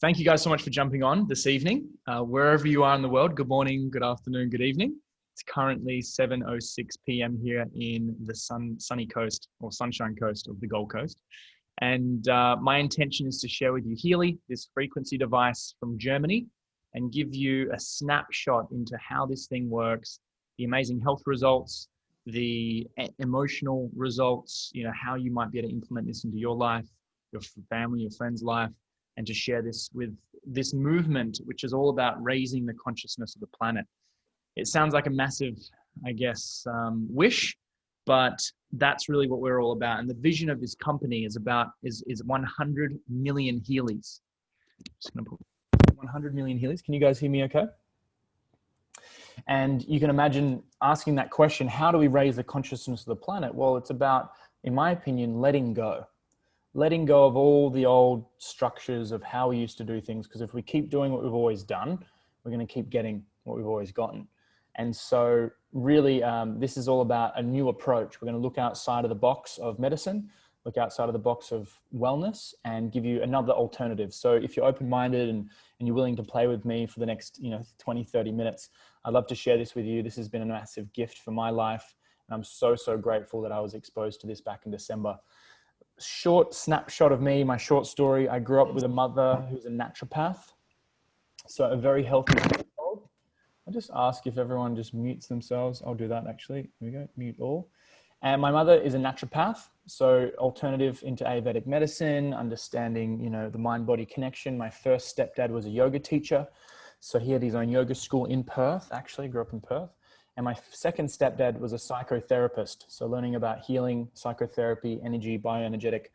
Thank you guys so much for jumping on this evening. Wherever you are in the world, good morning, good afternoon, good evening. It's currently 7:06 p.m. here in the sunny coast or sunshine coast of the Gold Coast. And my intention is to share with you Healy, this frequency device from Germany, and give you a snapshot into how this thing works, the amazing health results, the emotional results, how you might be able to implement this into your life, your family, your friend's life, and to share this with this movement, which is all about raising the consciousness of the planet. It sounds like a massive, wish, but that's really what we're all about. And the vision of this company is 100 million Healys. Just going to put 100 million Healys. Can you guys hear me okay? And you can imagine asking that question, how do we raise the consciousness of the planet? Well, it's about, in my opinion, letting go of all the old structures of how we used to do things. Because if we keep doing what we've always done, we're going to keep getting what we've always gotten. And so really, this is all about a new approach. We're going to look outside of the box of medicine, look outside of the box of wellness, and give you another alternative. So if you're open-minded and you're willing to play with me for the next 20, 30 minutes, I'd love to share this with you. This has been a massive gift for my life. And I'm so, so grateful that I was exposed to this back in December. Short snapshot of me, my short story. I grew up with a mother who's a naturopath. So a very healthy household. I'll just ask if everyone just mutes themselves. I'll do that actually. Here we go, mute all. And my mother is a naturopath. So alternative into Ayurvedic medicine, understanding, the mind-body connection. My first stepdad was a yoga teacher. So he had his own yoga school in Perth, actually grew up in Perth. And my second stepdad was a psychotherapist. So learning about healing, psychotherapy, energy, bioenergetic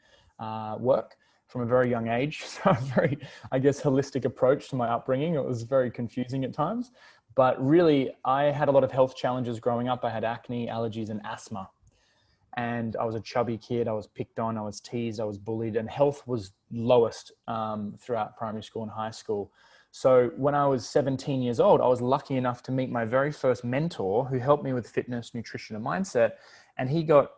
work from a very young age. So a very, holistic approach to my upbringing. It was very confusing at times. But really, I had a lot of health challenges growing up. I had acne, allergies, and asthma. And I was a chubby kid. I was picked on, I was teased, I was bullied, and health was lowest throughout primary school and high school. So when I was 17 years old, I was lucky enough to meet my very first mentor who helped me with fitness, nutrition, and mindset. And he got,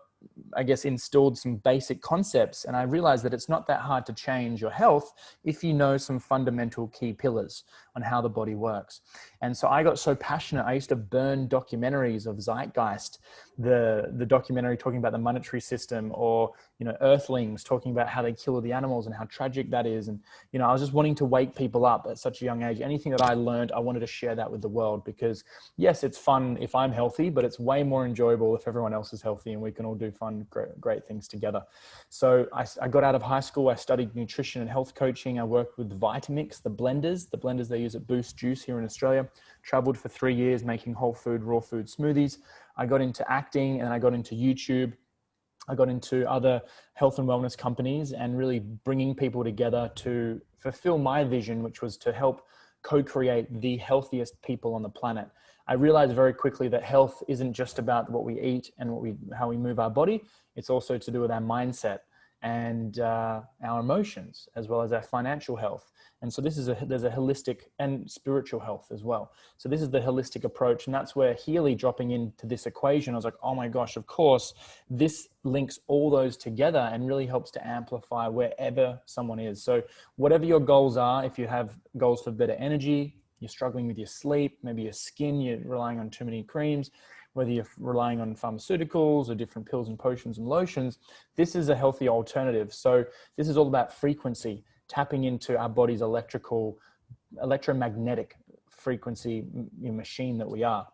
instilled some basic concepts. And I realized that it's not that hard to change your health if you know some fundamental key pillars on how the body works. And so I got so passionate. I used to burn documentaries of Zeitgeist, the documentary talking about the monetary system, or, Earthlings, talking about how they kill all the animals and how tragic that is. And, I was just wanting to wake people up at such a young age. Anything that I learned, I wanted to share that with the world, because yes, it's fun if I'm healthy, but it's way more enjoyable if everyone else is healthy and we can all do fun, great things together. So I got out of high school. I studied nutrition and health coaching. I worked with Vitamix, the blenders they use at Boost Juice here in Australia. Traveled for 3 years making whole food, raw food smoothies. I got into acting and I got into YouTube. I got into other health and wellness companies and really bringing people together to fulfill my vision, which was to help co-create the healthiest people on the planet. I realized very quickly that health isn't just about what we eat and how we move our body. It's also to do with our mindset and our emotions, as well as our financial health. And so there's a holistic and spiritual health as well. So this is the holistic approach. And that's where Healy dropping into this equation, I was like, oh my gosh, of course, this links all those together and really helps to amplify wherever someone is. So whatever your goals are, if you have goals for better energy, you're struggling with your sleep, maybe your skin, you're relying on too many creams, whether you're relying on pharmaceuticals or different pills and potions and lotions, this is a healthy alternative. So this is all about frequency, tapping into our body's electromagnetic frequency machine that we are.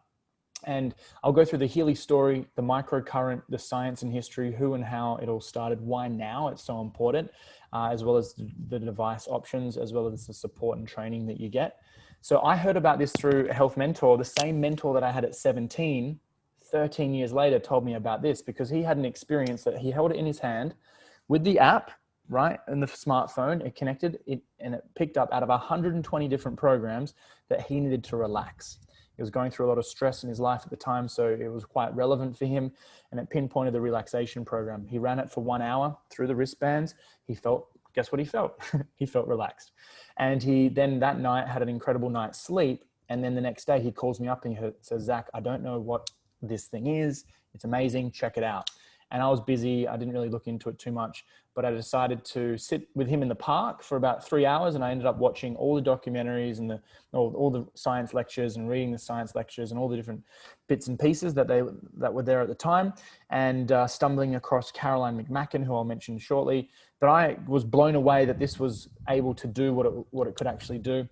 And I'll go through the Healy story, the microcurrent, the science and history, who and how it all started, why now it's so important, as well as the device options, as well as the support and training that you get. So I heard about this through a health mentor, the same mentor that I had at 17, 13 years later told me about this, because he had an experience that he held it in his hand with the app, right? And the smartphone, it connected and it picked up out of 120 different programs that he needed to relax. He was going through a lot of stress in his life at the time, so it was quite relevant for him, and it pinpointed the relaxation program. He ran it for 1 hour through the wristbands. He felt, guess what he felt? He felt relaxed. And he then that night had an incredible night's sleep. And then the next day he calls me up and he says, Zach, I don't know what this thing is. It's amazing. Check it out. And I was busy. I didn't really look into it too much, but I decided to sit with him in the park for about 3 hours. And I ended up watching all the documentaries and all the science lectures and reading the science lectures and all the different bits and pieces that were there at the time, and stumbling across Caroline McMacken, who I'll mention shortly. But I was blown away that this was able to do what it could actually do.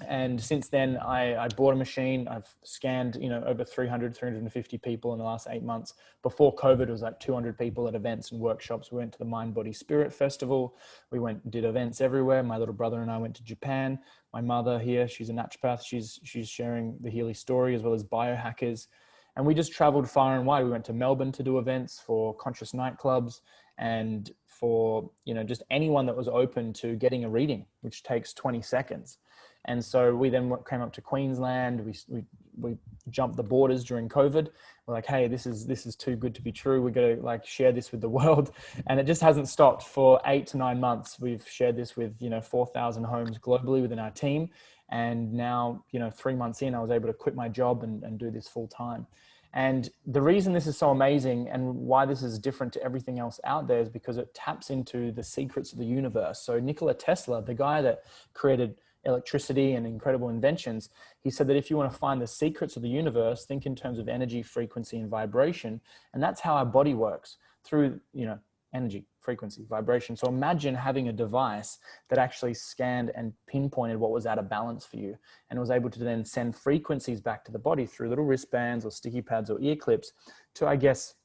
And since then, I bought a machine. I've scanned, over 350 people in the last 8 months. Before COVID, it was like 200 people at events and workshops. We went to the Mind, Body, Spirit Festival. We went and did events everywhere. My little brother and I went to Japan. My mother here, she's a naturopath. She's sharing the Healy story, as well as biohackers. And we just traveled far and wide. We went to Melbourne to do events for conscious nightclubs and for, just anyone that was open to getting a reading, which takes 20 seconds. And so we then came up to Queensland. We jumped the borders during COVID. We're like, hey, this is too good to be true. We're going to share this with the world. And it just hasn't stopped for 8 to 9 months. We've shared this with, 4,000 homes globally within our team. And now, 3 months in, I was able to quit my job and do this full time. And the reason this is so amazing and why this is different to everything else out there is because it taps into the secrets of the universe. So Nikola Tesla, the guy that created electricity and incredible inventions, he said that if you want to find the secrets of the universe, think in terms of energy, frequency, and vibration. And that's how our body works, through, energy, frequency, vibration. So imagine having a device that actually scanned and pinpointed what was out of balance for you, and was able to then send frequencies back to the body through little wristbands or sticky pads or ear clips to, I guess,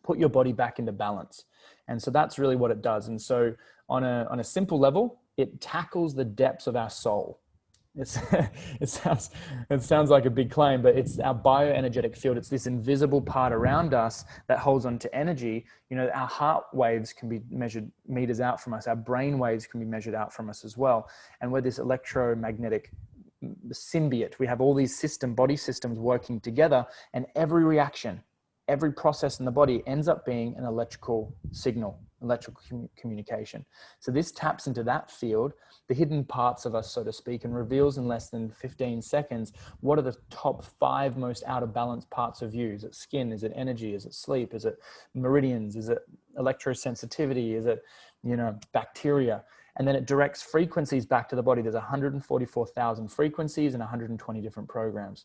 put your body back into balance. And so that's really what it does. And so on a simple level, it tackles the depths of our soul. It sounds like a big claim, but it's our bioenergetic field. It's this invisible part around us that holds on to energy. Our heart waves can be measured meters out from us. Our brain waves can be measured out from us as well. And we're this electromagnetic symbiote. We have all these body systems working together, and every reaction, every process in the body ends up being an electrical signal, electrical communication. So this taps into that field, the hidden parts of us, so to speak, and reveals in less than 15 seconds, what are the top 5 most out of balance parts of you? Is it skin? Is it energy? Is it sleep? Is it meridians? Is it electrosensitivity? Is it, bacteria? And then it directs frequencies back to the body. There's 144,000 frequencies and 120 different programs.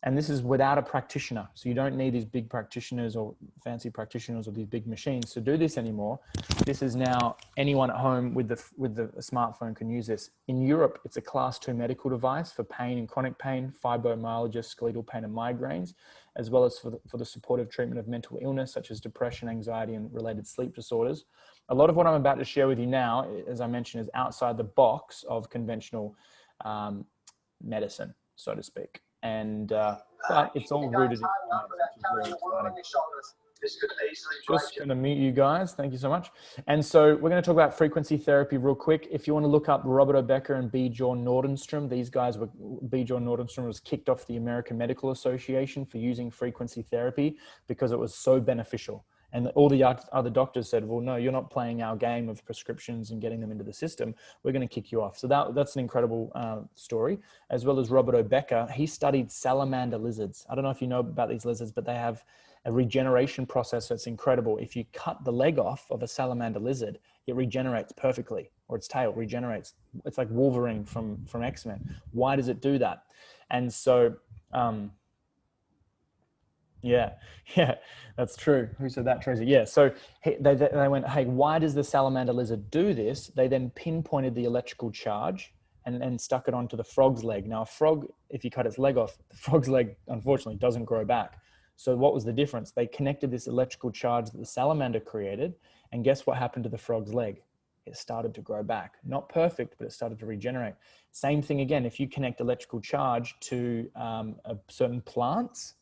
And this is without a practitioner. So you don't need these big practitioners or fancy practitioners or these big machines to do this anymore. This is now anyone at home with the smartphone can use this. In Europe, it's a class 2 medical device for pain and chronic pain, fibromyalgia, skeletal pain, and migraines, as well as for the supportive treatment of mental illness, such as depression, anxiety, and related sleep disorders. A lot of what I'm about to share with you now, as I mentioned, is outside the box of conventional medicine, so to speak. And but it's all rooted in science, which is really exciting. Just going to mute you guys. Thank you so much. And so we're going to talk about frequency therapy real quick. If you want to look up Robert Becker and Bjorn Nordenstrom, Bjorn Nordenstrom was kicked off the American Medical Association for using frequency therapy because it was so beneficial. And all the other doctors said, well, no, you're not playing our game of prescriptions and getting them into the system. We're going to kick you off. So that's an incredible story. As well as Robert Becker, he studied salamander lizards. I don't know if you know about these lizards, but they have a regeneration process that's incredible. If you cut the leg off of a salamander lizard, it regenerates perfectly, or its tail regenerates. It's like Wolverine from X-Men. Why does it do that? And so... Yeah, that's true. Who said that, Tracy? Yeah, so they went, hey, why does the salamander lizard do this? They then pinpointed the electrical charge and stuck it onto the frog's leg. Now, a frog, if you cut its leg off, the frog's leg, unfortunately, doesn't grow back. So what was the difference? They connected this electrical charge that the salamander created, and guess what happened to the frog's leg? It started to grow back. Not perfect, but it started to regenerate. Same thing again, if you connect electrical charge to certain plants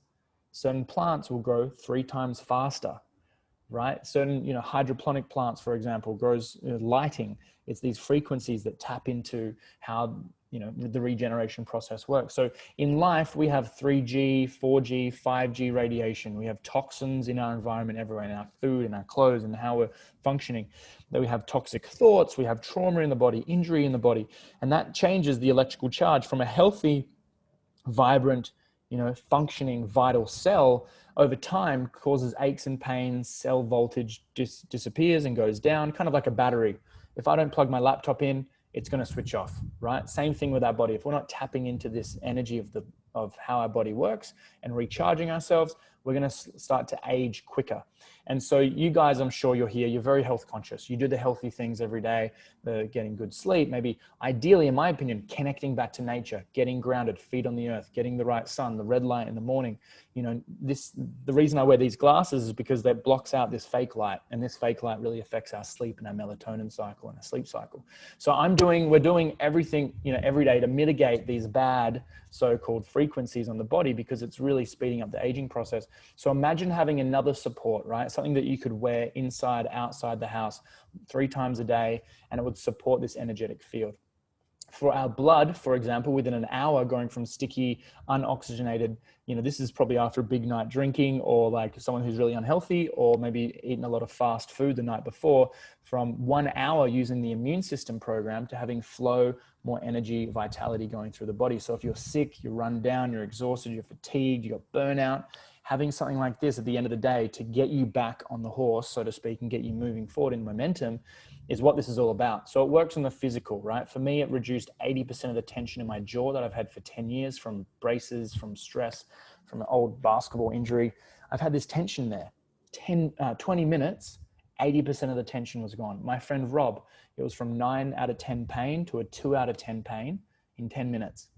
will grow 3 times faster, right? Certain, hydroponic plants, for example, grows lighting. It's these frequencies that tap into how, the regeneration process works. So in life, we have 3G, 4G, 5G radiation. We have toxins in our environment everywhere, in our food, in our clothes, and how we're functioning. Then we have toxic thoughts. We have trauma in the body, injury in the body. And that changes the electrical charge from a healthy, vibrant, functioning vital cell over time causes aches and pains, cell voltage disappears and goes down, kind of like a battery. If I don't plug my laptop in, it's going to switch off, right? Same thing with our body. If we're not tapping into this energy of how our body works and recharging ourselves, we're going to start to age quicker. And so you guys, I'm sure you're here, you're very health conscious. You do the healthy things every day, getting good sleep, maybe ideally, in my opinion, connecting back to nature, getting grounded, feet on the earth, getting the right sun, the red light in the morning. The reason I wear these glasses is because that blocks out this fake light, and this fake light really affects our sleep and our melatonin cycle and our sleep cycle. So we're doing everything, every day to mitigate these bad so-called frequencies on the body, because it's really speeding up the aging process. So imagine having another support, right? Something that you could wear inside, outside the house 3 times a day, and it would support this energetic field. For our blood, for example, within an hour, going from sticky, unoxygenated, this is probably after a big night drinking, or like someone who's really unhealthy, or maybe eaten a lot of fast food the night before, from 1 hour using the immune system program to having flow, more energy, vitality going through the body. So if you're sick, you're run down, you're exhausted, you're fatigued, you got burnout, having something like this at the end of the day to get you back on the horse, so to speak, and get you moving forward in momentum is what this is all about. So it works on the physical, right? For me, it reduced 80% of the tension in my jaw that I've had for 10 years from braces, from stress, from an old basketball injury. I've had this tension there. 20 minutes, 80% of the tension was gone. My friend Rob, it was from 9 out of 10 pain to a 2 out of 10 pain in 10 minutes.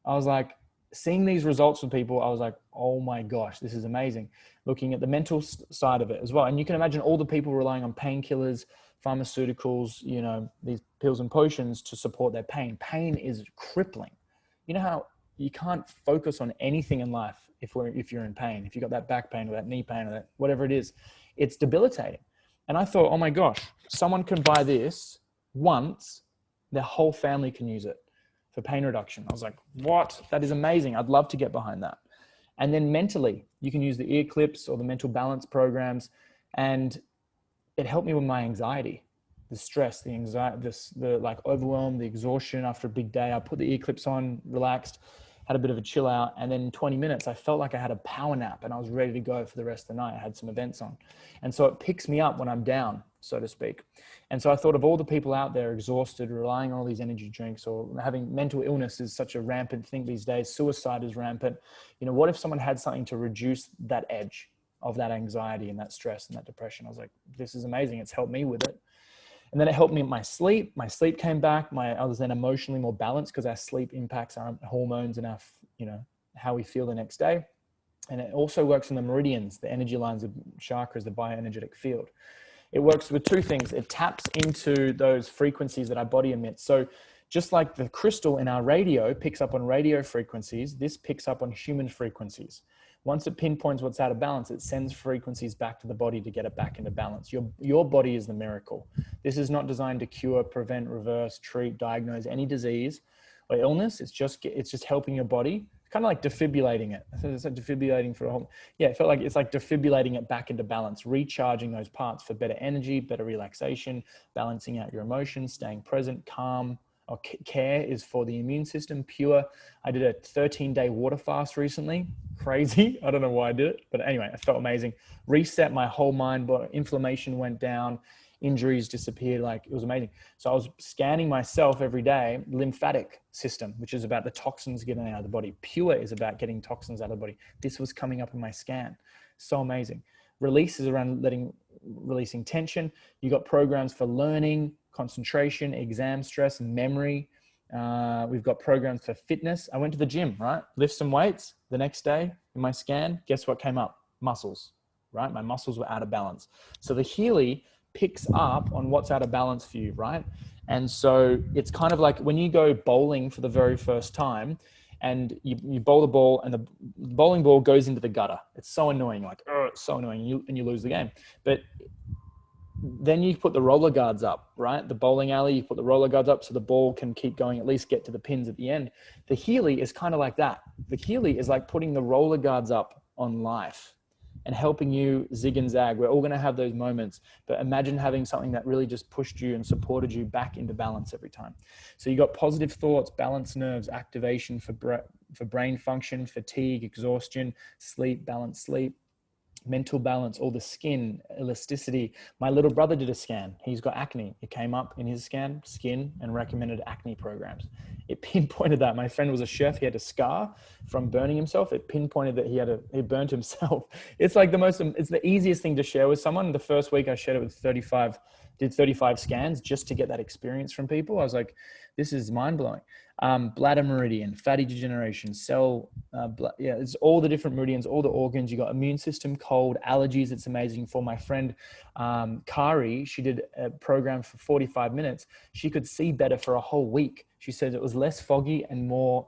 I was like, seeing these results with people, I was like, oh my gosh, this is amazing. Looking at the mental side of it as well. And you can imagine all the people relying on painkillers, pharmaceuticals, these pills and potions to support their pain. Pain is crippling. You know how you can't focus on anything in life if you're in pain. If you got that back pain or that knee pain or that whatever it is, it's debilitating. And I thought, oh my gosh, someone can buy this once, their whole family can use it for pain reduction. I was like, what? That is amazing. I'd love to get behind that. And then mentally, you can use the ear clips or the mental balance programs, and it helped me with my anxiety, the stress, the anxiety, the like overwhelm, the exhaustion after a big day. I put the ear clips on, relaxed, had a bit of a chill out. And then in 20 minutes, I felt like I had a power nap and I was ready to go for the rest of the night. I had some events on. And so it picks me up when I'm down, so to speak. And so I thought of all the people out there exhausted, relying on all these energy drinks, or having mental illness is such a rampant thing these days. Suicide is rampant. What if someone had something to reduce that edge of that anxiety and that stress and that depression? I was like, this is amazing. It's helped me with it. And then it helped me with my sleep. My sleep came back. I was then emotionally more balanced, because our sleep impacts our hormones and our, how we feel the next day. And it also works on the meridians, the energy lines of chakras, the bioenergetic field. It works with 2 things. It taps into those frequencies that our body emits. So just like the crystal in our radio picks up on radio frequencies, this picks up on human frequencies. Once it pinpoints what's out of balance, it sends frequencies back to the body to get it back into balance. Your body is the miracle. This is not designed to cure, prevent, reverse, treat, diagnose any disease or illness. It's just helping your body. It's kind of like defibrillating it. It's like defibrillating for a whole, it felt like it's like defibrillating it back into balance, recharging those parts for better energy, better relaxation, balancing out your emotions, staying present, calm. Or care is for the immune system, pure. I did a 13-day water fast recently. Crazy. I don't know why I did it, but anyway, it felt amazing. Reset my whole mind, but inflammation went down, injuries disappeared. Like, it was amazing. So I was scanning myself every day. Lymphatic system, which is about the toxins getting out of the body. Pure is about getting toxins out of the body. This was coming up in my scan. So amazing. Release is around releasing tension. You got programs for learning, concentration, exam stress, memory. We've got programs for fitness. I went to the gym, right? Lift some weights. The next day in my scan, guess what came up? Muscles, right? My muscles were out of balance. So the Healy picks up on what's out of balance for you, right? And so it's kind of like when you go bowling for the very first time, and you bowl the ball and the bowling ball goes into the gutter. It's so annoying, like, oh, it's so annoying, and you lose the game. But then you put the roller guards up, right? The bowling alley, you put the roller guards up so the ball can keep going, at least get to the pins at the end. The Healy is kind of like that. The Healy is like putting the roller guards up on life. and helping you zig and zag. We're all going to have those moments, but imagine having something that really just pushed you and supported you back into balance every time. So you got positive thoughts, balanced nerves, activation for brain function, fatigue, exhaustion, sleep, balanced sleep, mental balance, all the skin, elasticity. My little brother did a scan. He's got acne. It came up in his skin, and recommended acne programs. It pinpointed that. My friend was a chef. He had a scar from burning himself. It pinpointed that he burned himself. It's like it's the easiest thing to share with someone. The first week I shared it with 35 scans just to get that experience from people. I was like, this is mind blowing. Bladder meridian, fatty degeneration, it's all the different meridians, all the organs. You got immune system, cold, allergies. It's amazing. For my friend Kari, she did a program for 45 minutes. She could see better for a whole week. She said it was less foggy and more,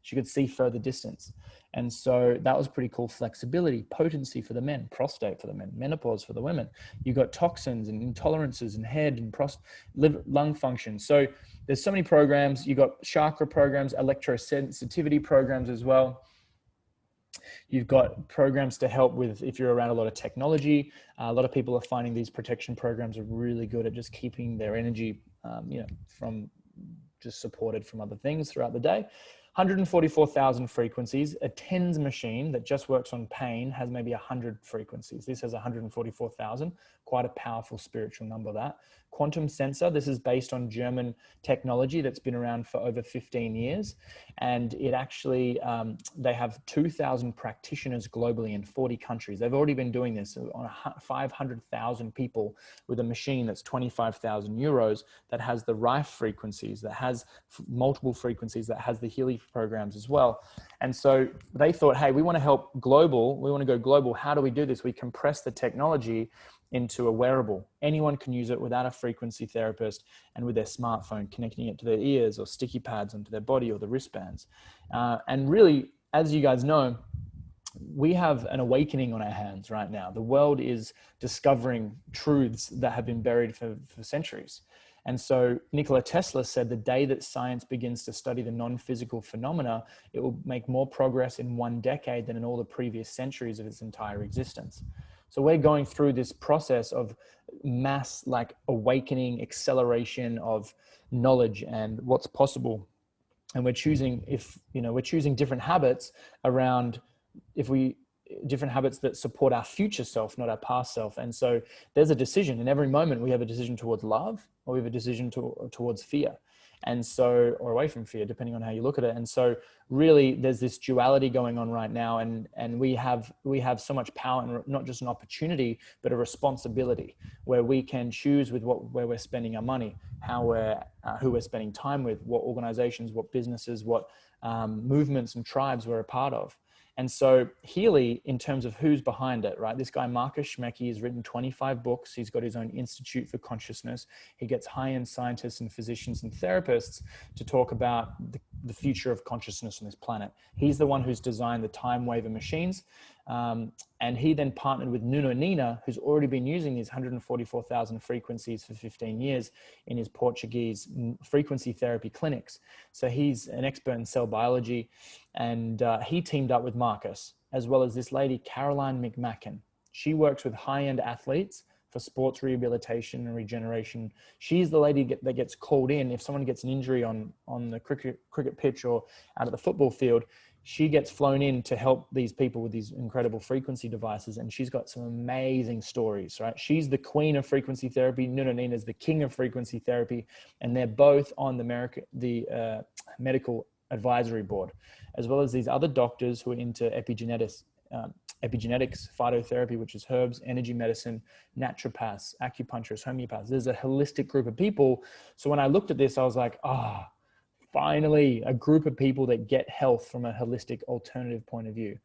she could see further distance. And so that was pretty cool. Flexibility, potency for the men, prostate for the men, menopause for the women. You got toxins and intolerances and head and liver, lung function. So there's so many programs. You got chakra programs, electrosensitivity programs as well. You've got programs to help with if you're around a lot of technology. A lot of people are finding these protection programs are really good at just keeping their energy, from just supported from other things throughout the day. 144,000 frequencies. A TENS machine that just works on pain has maybe 100 frequencies. This has 144,000, quite a powerful spiritual number that. Quantum sensor, this is based on German technology that's been around for over 15 years. And it actually, they have 2,000 practitioners globally in 40 countries. They've already been doing this on 500,000 people with a machine that's 25,000 euros that has the Rife frequencies, that has multiple frequencies, that has the Healy programs as well. And so they thought, hey, we want to help global. We want to go global. How do we do this? We compress the technology into a wearable. Anyone can use it without a frequency therapist and with their smartphone, connecting it to their ears or sticky pads onto their body or the wristbands. And really, as you guys know, we have an awakening on our hands right now. The world is discovering truths that have been buried for centuries. And so Nikola Tesla said the day that science begins to study the non-physical phenomena, it will make more progress in 1 decade than in all the previous centuries of its entire existence. So we're going through this process of mass awakening, acceleration of knowledge and what's possible. And we're choosing different habits around different habits that support our future self, not our past self. And so there's a decision in every moment. We have a decision towards love, or we have a decision towards fear. And so, or away from fear, depending on how you look at it. And so really there's this duality going on right now. And we have so much power, and not just an opportunity, but a responsibility where we can choose with where we're spending our money, who we're spending time with, what organizations, what businesses, what movements and tribes we're a part of. And so Healy, in terms of who's behind it, right? This guy, Marcus Schmecki, has written 25 books. He's got his own Institute for Consciousness. He gets high-end scientists and physicians and therapists to talk about the future of consciousness on this planet. He's the one who's designed the time waver machines. And he then partnered with Nuno Nina, who's already been using these 144,000 frequencies for 15 years in his Portuguese frequency therapy clinics. So he's an expert in cell biology, and he teamed up with Marcus, as well as this lady, Caroline McMacken. She works with high-end athletes for sports rehabilitation and regeneration. She's the lady that gets called in if someone gets an injury on the cricket pitch or out of the football field. She gets flown in to help these people with these incredible frequency devices. And she's got some amazing stories, right? She's the queen of frequency therapy. Nuno Nina is the king of frequency therapy. And they're both on the medical advisory board, as well as these other doctors who are into epigenetics, phytotherapy, which is herbs, energy medicine, naturopaths, acupuncturists, homeopaths. There's a holistic group of people. So when I looked at this, I was like, finally, a group of people that get health from a holistic alternative point of view.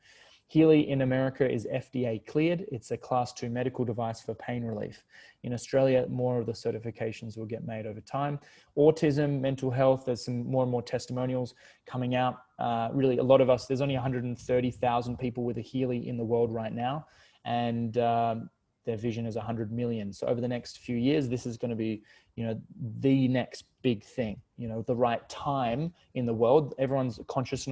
Healy in America is FDA cleared. It's a class 2 medical device for pain relief. In Australia, more of the certifications will get made over time. Autism, mental health, there's some more and more testimonials coming out. Really, a lot of us, there's only 130,000 people with a Healy in the world right now. And their vision is 100 million. So over the next few years, this is going to be, you know, the next big thing, you know, the right time in the world. Everyone's conscious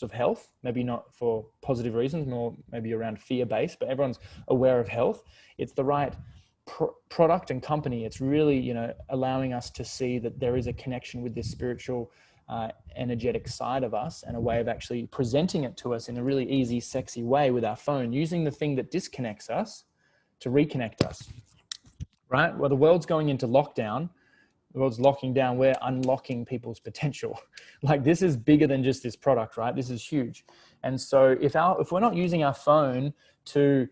of health, maybe not for positive reasons, more maybe around fear-based, but everyone's aware of health. It's the right product and company. It's really, you know, allowing us to see that there is a connection with this spiritual, energetic side of us, and a way of actually presenting it to us in a really easy, sexy way with our phone, using the thing that disconnects us to reconnect us, right? Well, the world's going into lockdown. The world's locking down. We're unlocking people's potential. Like, this is bigger than just this product, right? This is huge. And so if we're not using our phone to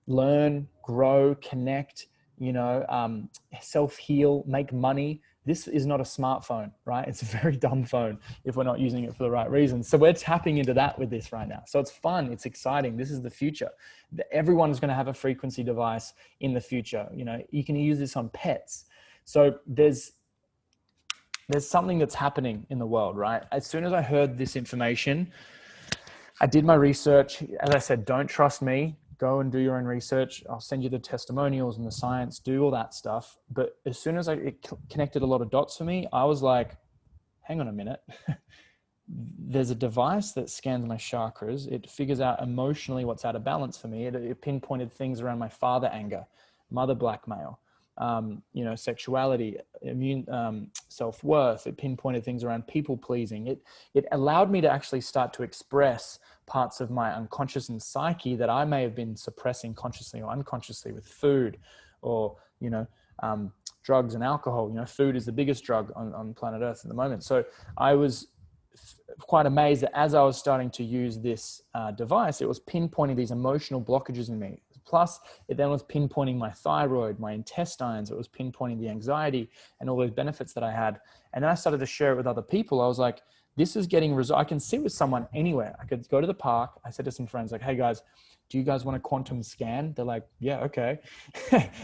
learn, grow, connect, you know, self-heal, make money, this is not a smartphone, right? It's a very dumb phone if we're not using it for the right reasons. So we're tapping into that with this right now. So it's fun. It's exciting. This is the future. Everyone is going to have a frequency device in the future. You know, you can use this on pets. So there's something that's happening in the world, right? As soon as I heard this information, I did my research. As I said, don't trust me. Go and do your own research. I'll send you the testimonials and the science, do all that stuff. But as soon as it connected a lot of dots for me, I was like, hang on a minute. There's a device that scans my chakras. It figures out emotionally what's out of balance for me. It pinpointed things around my father anger, mother blackmail, you know, sexuality, self-worth. It pinpointed things around people pleasing. It allowed me to actually start to express parts of my unconscious and psyche that I may have been suppressing consciously or unconsciously with food, or, you know, drugs and alcohol. You know, food is the biggest drug on planet Earth at the moment. So I was quite amazed that as I was starting to use this device, it was pinpointing these emotional blockages in me. Plus, it then was pinpointing my thyroid, my intestines. It was pinpointing the anxiety and all those benefits that I had. And then I started to share it with other people. I was like, this is getting results. I can sit with someone anywhere. I could go to the park. I said to some friends, like, hey guys, do you guys want a quantum scan? They're like, yeah, okay.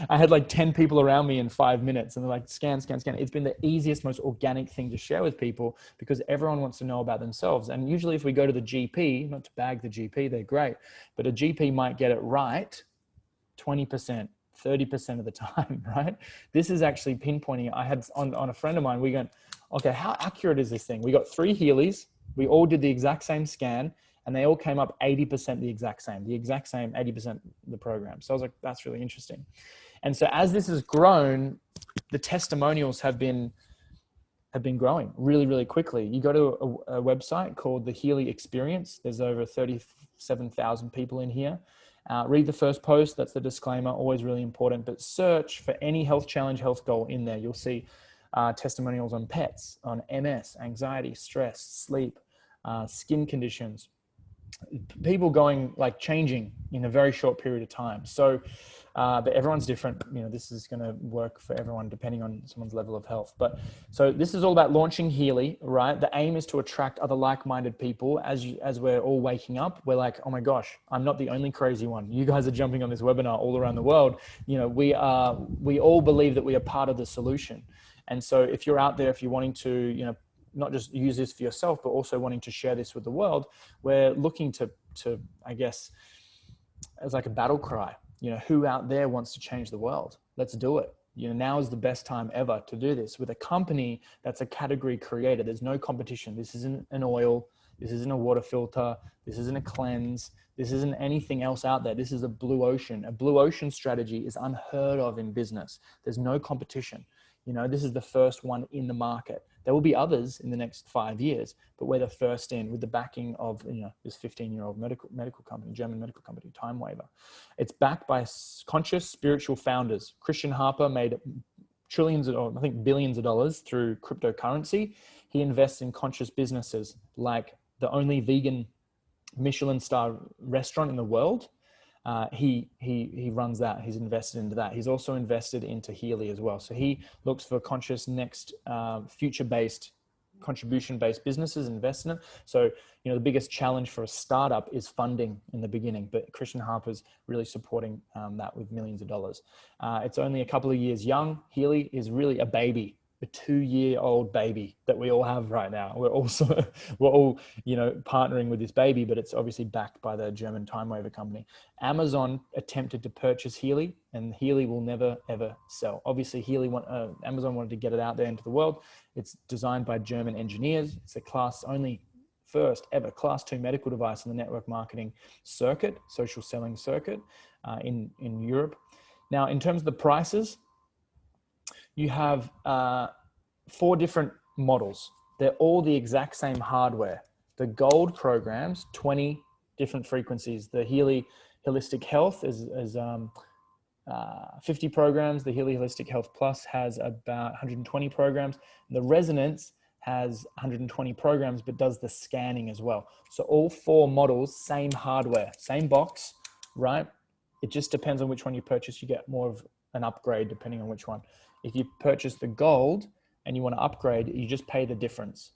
I had like 10 people around me in 5 minutes, and they're like, scan, scan, scan. It's been the easiest, most organic thing to share with people, because everyone wants to know about themselves. And usually if we go to the GP, not to bag the GP, they're great, but a GP might get it right 20%, 30% of the time, right? This is actually pinpointing. I had on a friend of mine, we went, okay, how accurate is this thing? We got 3 Healys. We all did the exact same scan, and they all came up 80% the exact same 80% the program. So I was like, that's really interesting. And so as this has grown, the testimonials have been growing really, really quickly. You go to a website called the Healy Experience. There's over 37,000 people in here. Read the first post. That's the disclaimer, always really important. But search for any health challenge, health goal in there. You'll see testimonials on pets, on MS, anxiety, stress, sleep, skin conditions, people going, like, changing in a very short period of time. So, but everyone's different. You know, this is going to work for everyone depending on someone's level of health. But so this is all about launching Healy, right? The aim is to attract other like-minded people. As we're all waking up, we're like, oh my gosh, I'm not the only crazy one. You guys are jumping on this webinar all around the world. You know, we all believe that we are part of the solution. And so if you're out there, if you're wanting to, you know, not just use this for yourself, but also wanting to share this with the world, we're looking to I guess, as like a battle cry, you know, who out there wants to change the world? Let's do it. You know, now is the best time ever to do this with a company that's a category creator. There's no competition. This isn't an oil. This isn't a water filter. This isn't a cleanse. This isn't anything else out there. This is a blue ocean. A blue ocean strategy is unheard of in business. There's no competition. You know, this is the first one in the market. There will be others in the next 5 years, but we're the first in, with the backing of, you know, this 15-year-old medical company, German medical company, Time Waver. It's backed by conscious spiritual founders. Christian Harper made trillions, or I think billions of dollars through cryptocurrency. He invests in conscious businesses like the only vegan Michelin star restaurant in the world. He runs that. He's invested into that. He's also invested into Healy as well. So he looks for conscious, next, future-based, contribution-based businesses, invest in it. So, you know, the biggest challenge for a startup is funding in the beginning, but Christian Harper's really supporting that with millions of dollars. It's only a couple of years young. Healy is really a baby. a 2-year-old baby that we all have right now. We're all, you know, partnering with this baby, but it's obviously backed by the German Time Waver company. Amazon attempted to purchase Healy, and Healy will never, ever sell. Obviously, Amazon wanted to get it out there into the world. It's designed by German engineers. It's a first ever class 2 medical device in the network marketing circuit, social selling circuit in Europe. Now, in terms of the prices, you have 4 different models. They're all the exact same hardware. The gold programs, 20 different frequencies. The Healy Holistic Health is 50 programs. The Healy Holistic Health Plus has about 120 programs. The Resonance has 120 programs, but does the scanning as well. So all 4 models, same hardware, same box, right? It just depends on which one you purchase. You get more of an upgrade depending on which one. If you purchase the gold and you want to upgrade, you just pay the difference.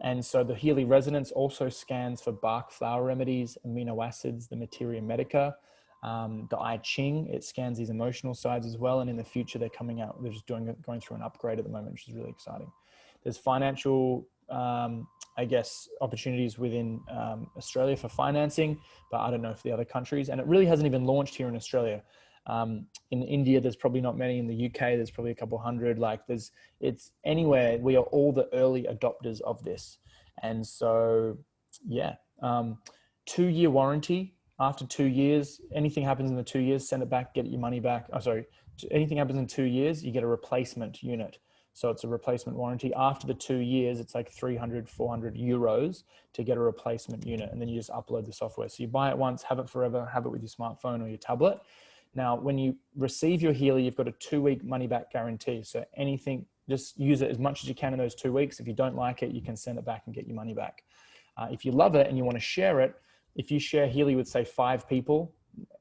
And so the Healy Resonance also scans for Bach flower remedies, amino acids, the Materia Medica, the I Ching. It scans these emotional sides as well. And in the future, they're coming out. They're just going through an upgrade at the moment, which is really exciting. There's financial, I guess, opportunities within Australia for financing, but I don't know for the other countries. And it really hasn't even launched here in Australia. In India, there's probably not many. In the UK, there's probably a couple hundred. Like it's anywhere. We are all the early adopters of this. And so, yeah, 2-year warranty. After 2 years, anything happens in the 2 years, send it back, get your money back. Oh, sorry. Anything happens in 2 years, you get a replacement unit. So it's a replacement warranty. After the 2 years, it's like 300, 400 euros to get a replacement unit. And then you just upload the software. So you buy it once, have it forever, have it with your smartphone or your tablet. Now, when you receive your Healy, you've got a 2-week money back guarantee. So anything, just use it as much as you can in those 2 weeks. If you don't like it, you can send it back and get your money back. If you love it and you want to share it, if you share Healy with, say, 5 people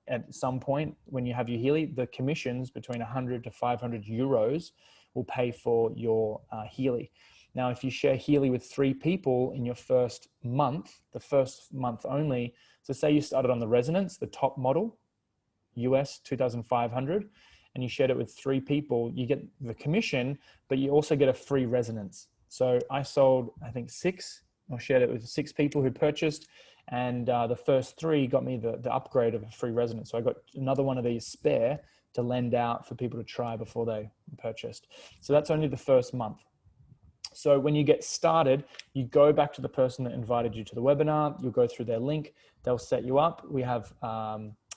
at some point when you have your Healy, the commissions between 100 to 500 euros will pay for your Healy. Now, if you share Healy with 3 people in your first month, the first month only, so say you started on the Resonance, the top model, US 2,500, and you shared it with 3 people, you get the commission, but you also get a free Resonance. So I sold, I think 6, or shared it with 6 people who purchased, and the first 3 got me the upgrade of a free Resonance. So I got another one of these spare to lend out for people to try before they purchased. So that's only the first month. So when you get started, you go back to the person that invited you to the webinar, you'll go through their link, they'll set you up. We have,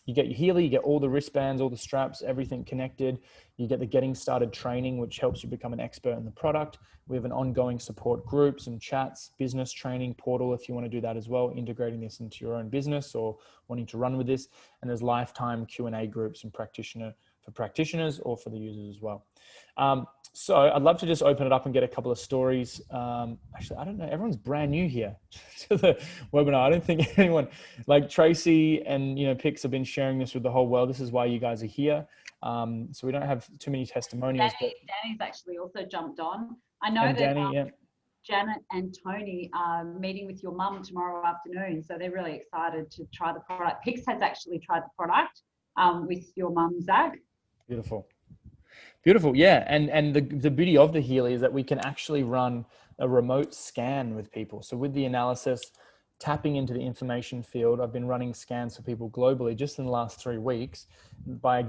you get your Healy, you get all the wristbands, all the straps, everything connected. You get the getting started training, which helps you become an expert in the product. We have an ongoing support groups and chats, business training portal if you want to do that as well, integrating this into your own business or wanting to run with this. And there's lifetime Q&A groups and practitioners or for the users as well. So I'd love to just open it up and get a couple of stories. Actually, I don't know. Everyone's brand new here to the webinar. I don't think anyone like Tracy and, you know, Pix have been sharing this with the whole world. This is why you guys are here. So we don't have too many testimonials. Danny's actually also jumped on. I know that Danny, Janet and Tony are meeting with your mum tomorrow afternoon. So they're really excited to try the product. Pix has actually tried the product with your mum, Zach. Beautiful. Beautiful. Yeah. And the beauty of the Healy is that we can actually run a remote scan with people. So with the analysis, tapping into the information field, I've been running scans for people globally just in the last 3 weeks by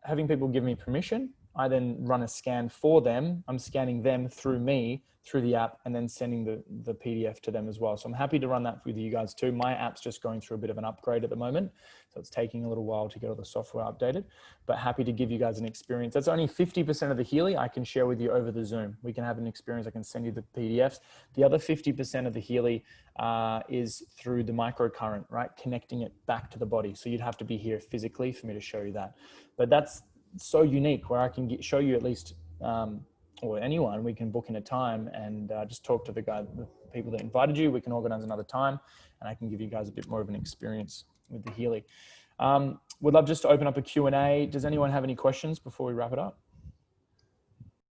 having people give me permission. I then run a scan for them. I'm scanning them through me, through the app, and then sending the PDF to them as well. So I'm happy to run that with you guys too. My app's just going through a bit of an upgrade at the moment. So it's taking a little while to get all the software updated, but happy to give you guys an experience. That's only 50% of the Healy I can share with you over the Zoom. We can have an experience. I can send you the PDFs. The other 50% of the Healy is through the microcurrent, right? Connecting it back to the body. So you'd have to be here physically for me to show you that. But that's so unique where I can show you at least, or anyone, we can book in a time and just talk to the people that invited you. We can organize another time and I can give you guys a bit more of an experience with the Healy. Would love just to open up a Q&A. Does anyone have any questions before we wrap it up?